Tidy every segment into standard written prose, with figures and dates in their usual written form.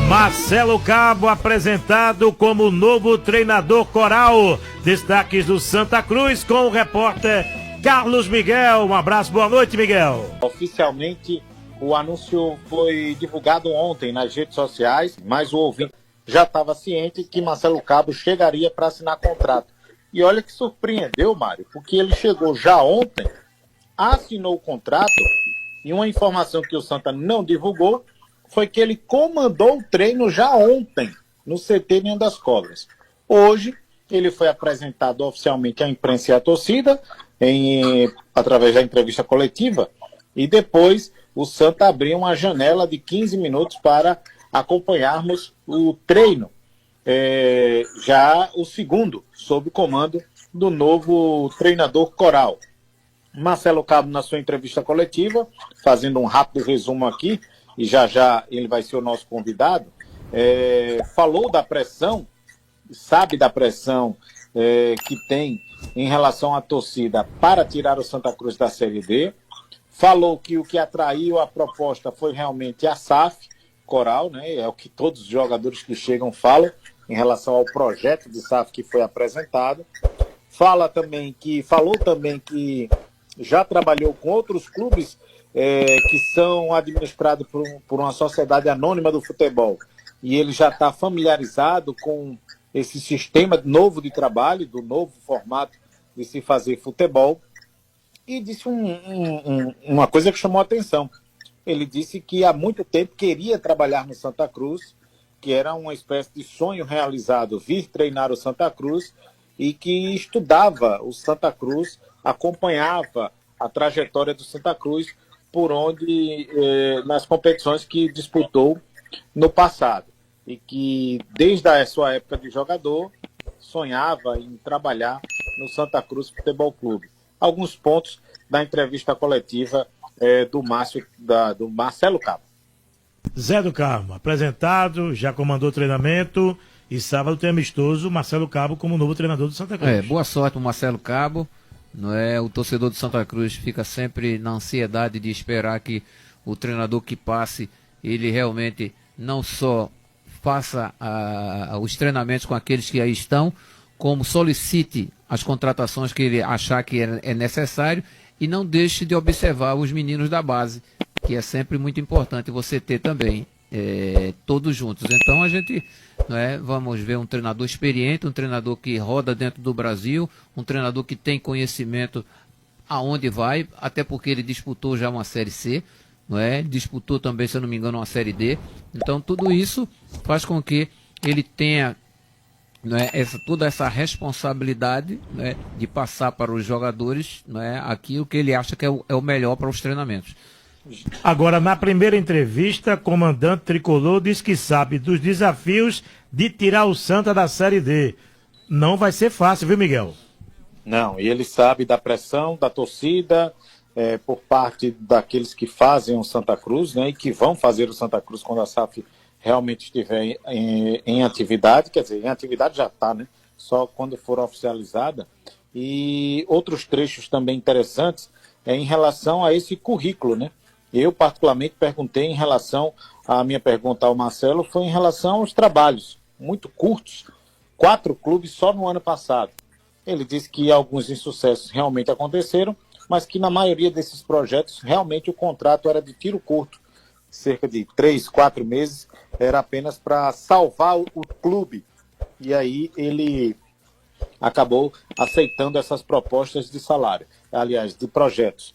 Marcelo Cabo apresentado como novo treinador coral. Destaques do Santa Cruz com o repórter Carlos Miguel. Um abraço, boa noite, Miguel. Oficialmente, o anúncio foi divulgado ontem nas redes sociais, mas o ouvinte já estava ciente que Marcelo Cabo chegaria para assinar contrato. E olha que surpreendeu, Mário, porque ele chegou já ontem, assinou o contrato, e uma informação que o Santa não divulgou foi que ele comandou o treino já ontem, no CT Ninho das Cobras. Hoje, ele foi apresentado oficialmente à imprensa e à torcida, através da entrevista coletiva, e depois o Santa abriu uma janela de 15 minutos para acompanharmos o treino, já o segundo, sob o comando do novo treinador coral. Marcelo Cabo, na sua entrevista coletiva, fazendo um rápido resumo aqui, e já já ele vai ser o nosso convidado, falou da pressão, sabe da pressão que tem em relação à torcida para tirar o Santa Cruz da Série D, falou que o que atraiu a proposta foi realmente a SAF Coral, né? É o que todos os jogadores que chegam falam em relação ao projeto de SAF que foi apresentado. Falou também que já trabalhou com outros clubes que são administrados por uma sociedade anônima do futebol, e ele já está familiarizado com esse sistema novo de trabalho, do novo formato de se fazer futebol, e disse uma coisa que chamou a atenção. Ele disse que há muito tempo queria trabalhar no Santa Cruz, que era uma espécie de sonho realizado, vir treinar o Santa Cruz, e que estudava o Santa Cruz, acompanhava a trajetória do Santa Cruz por onde, nas competições que disputou no passado. E que, desde a sua época de jogador, sonhava em trabalhar no Santa Cruz Futebol Clube. Alguns pontos da entrevista coletiva do Marcelo Cabo. Zé do Carmo, apresentado, já comandou o treinamento, e sábado tem amistoso, Marcelo Cabo como novo treinador do Santa Cruz. Boa sorte para o Marcelo Cabo. Não é? O torcedor do Santa Cruz fica sempre na ansiedade de esperar que o treinador que passe, ele realmente não só faça os treinamentos com aqueles que aí estão, como solicite as contratações que ele achar que é necessário, e não deixe de observar os meninos da base, que é sempre muito importante você ter também todos juntos. Então a gente vamos ver um treinador experiente, um treinador que roda dentro do Brasil, um treinador que tem conhecimento aonde vai, até porque ele disputou já uma Série C, disputou também, se eu não me engano, uma Série D. Então tudo isso faz com que ele tenha toda essa responsabilidade de passar para os jogadores aquilo que ele acha que é o melhor para os treinamentos. Agora, na primeira entrevista, o comandante tricolor diz que sabe dos desafios de tirar o Santa da Série D. Não vai ser fácil, viu, Miguel? Não, e ele sabe da pressão da torcida por parte daqueles que fazem o Santa Cruz, e que vão fazer o Santa Cruz quando a SAF realmente estiver em atividade. Quer dizer, em atividade já está, só quando for oficializada. E outros trechos também interessantes em relação a esse currículo, Eu, particularmente, perguntei em relação, a minha pergunta ao Marcelo foi em relação aos trabalhos, muito curtos, 4 clubes só no ano passado. Ele disse que alguns insucessos realmente aconteceram, mas que na maioria desses projetos, realmente o contrato era de tiro curto, cerca de 3, 4 meses, era apenas para salvar o clube. E aí ele acabou aceitando essas propostas de salário, aliás, de projetos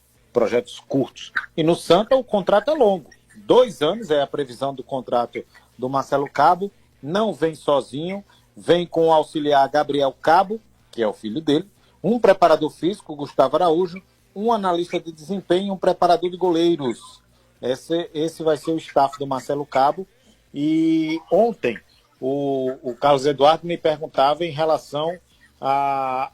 curtos. E no Santa o contrato é longo, 2 anos é a previsão do contrato do Marcelo Cabo. Não vem sozinho, vem com o auxiliar Gabriel Cabo, que é o filho dele, um preparador físico, Gustavo Araújo, um analista de desempenho, um preparador de goleiros. Esse vai ser o staff do Marcelo Cabo. E ontem o Carlos Eduardo me perguntava em relação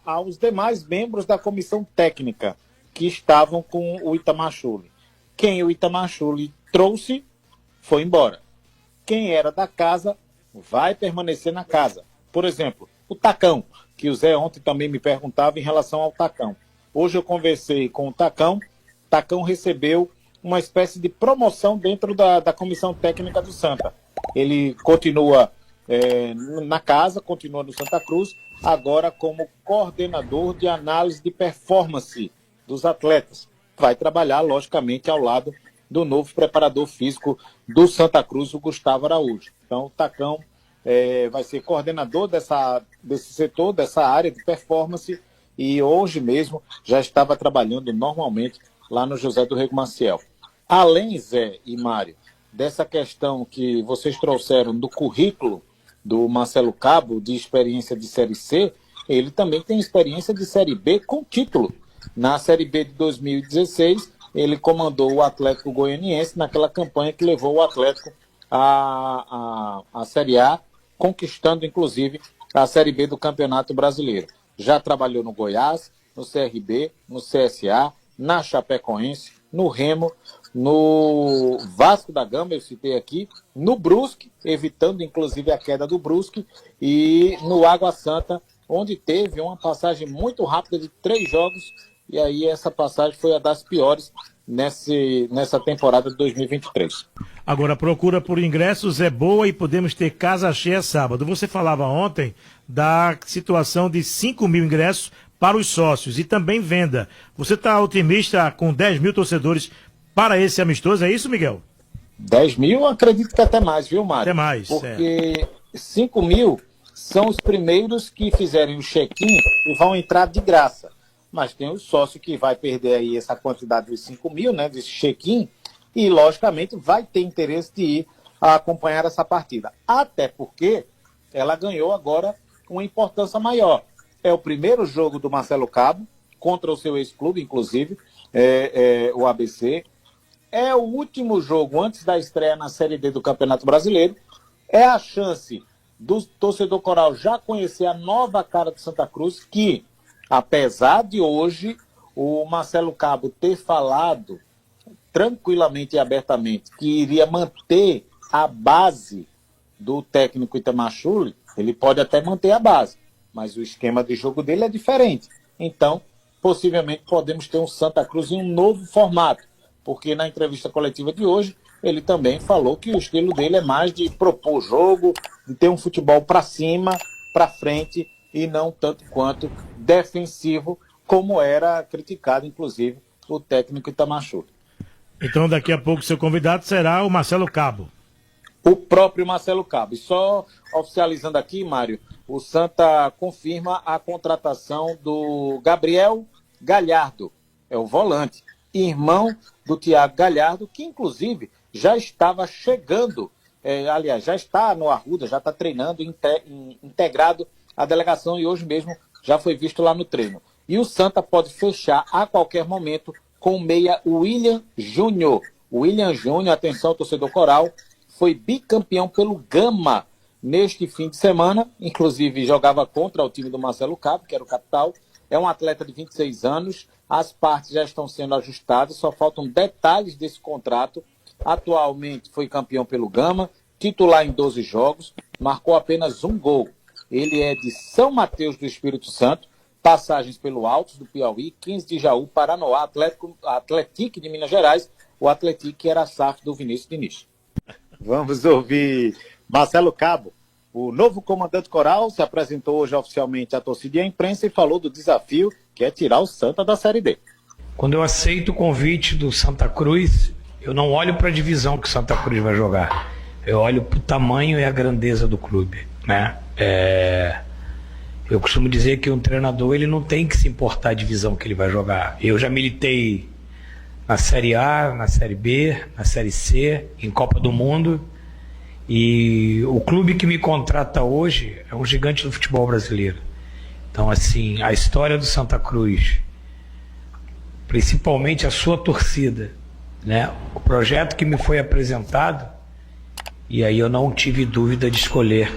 aos demais membros da comissão técnica que estavam com o Itamar Schulli. Quem o Itamar Schulli trouxe foi embora. Quem era da casa vai permanecer na casa. Por exemplo, o Tacão, que o Zé ontem também me perguntava em relação ao Tacão. Hoje eu conversei com o Tacão. Tacão recebeu uma espécie de promoção dentro da comissão técnica do Santa. ele continua na casa, continua no Santa Cruz, agora como coordenador de análise de performance dos atletas. Vai trabalhar, logicamente, ao lado do novo preparador físico do Santa Cruz, o Gustavo Araújo. Então, o Tacão vai ser coordenador desse setor, dessa área de performance, e hoje mesmo já estava trabalhando normalmente lá no José do Rego Maciel. Além, Zé e Mário, dessa questão que vocês trouxeram do currículo do Marcelo Cabo, de experiência de Série C, ele também tem experiência de Série B com título. Na Série B de 2016, ele comandou o Atlético Goianiense naquela campanha que levou o Atlético à Série A, conquistando, inclusive, a Série B do Campeonato Brasileiro. Já trabalhou no Goiás, no CRB, no CSA, na Chapecoense, no Remo, no Vasco da Gama, eu citei aqui, no Brusque, evitando inclusive a queda do Brusque, e no Água Santa, onde teve uma passagem muito rápida de 3 jogos, e aí essa passagem foi a das piores nessa temporada de 2023. Agora, a procura por ingressos é boa e podemos ter casa cheia sábado. Você falava ontem da situação de 5 mil ingressos para os sócios e também venda. Você está otimista com 10 mil torcedores para esse amistoso, é isso, Miguel? 10 mil, acredito que até mais, viu, Mário? Até mais, porque 5 mil são os primeiros que fizerem o check-in e vão entrar de graça. Mas tem o sócio que vai perder aí essa quantidade de 5 mil, né, desse check-in, e logicamente vai ter interesse de ir a acompanhar essa partida. Até porque ela ganhou agora uma importância maior. É o primeiro jogo do Marcelo Cabo, contra o seu ex-clube, inclusive, o ABC. É o último jogo antes da estreia na Série D do Campeonato Brasileiro. É a chance do torcedor coral já conhecer a nova cara do Santa Cruz, que, apesar de hoje o Marcelo Cabo ter falado tranquilamente e abertamente que iria manter a base do técnico Itamar Schulli, ele pode até manter a base, mas o esquema de jogo dele é diferente. Então, possivelmente podemos ter um Santa Cruz em um novo formato, porque na entrevista coletiva de hoje ele também falou que o estilo dele é mais de propor o jogo, de ter um futebol para cima, para frente, e não tanto quanto defensivo, como era criticado, inclusive, o técnico Itamar Schulli. Então, daqui a pouco, seu convidado será o Marcelo Cabo. O próprio Marcelo Cabo. E só oficializando aqui, Mário, o Santa confirma a contratação do Gabriel Galhardo, é o volante, irmão do Thiago Galhardo, que inclusive já estava chegando, aliás, já está no Arruda, já está treinando, integrado à delegação, e hoje mesmo já foi visto lá no treino. E o Santa pode fechar a qualquer momento com o meia William Júnior. William Júnior, atenção, torcedor coral, foi bicampeão pelo Gama neste fim de semana, inclusive jogava contra o time do Marcelo Cabo, que era o capital. É um atleta de 26 anos, as partes já estão sendo ajustadas, só faltam detalhes desse contrato. Atualmente foi campeão pelo Gama, titular em 12 jogos, marcou apenas 1 gol. Ele é de São Mateus do Espírito Santo, passagens pelo Altos do Piauí, 15 de Jaú, Paranoá, Atlético de Minas Gerais, o Atlético que era a SAF do Vinícius Diniz. Vamos ouvir Marcelo Cabo. O novo comandante coral se apresentou hoje oficialmente à torcida e à imprensa e falou do desafio que é tirar o Santa da Série D. Quando eu aceito o convite do Santa Cruz, eu não olho para a divisão que o Santa Cruz vai jogar. Eu olho para o tamanho e a grandeza do clube, né? Eu costumo dizer que um treinador ele não tem que se importar a divisão que ele vai jogar. Eu já militei na Série A, na Série B, na Série C, em Copa do Mundo. E o clube que me contrata hoje é um gigante do futebol brasileiro. Então, assim, a história do Santa Cruz, principalmente a sua torcida, né? O projeto que me foi apresentado, e aí eu não tive dúvida de escolher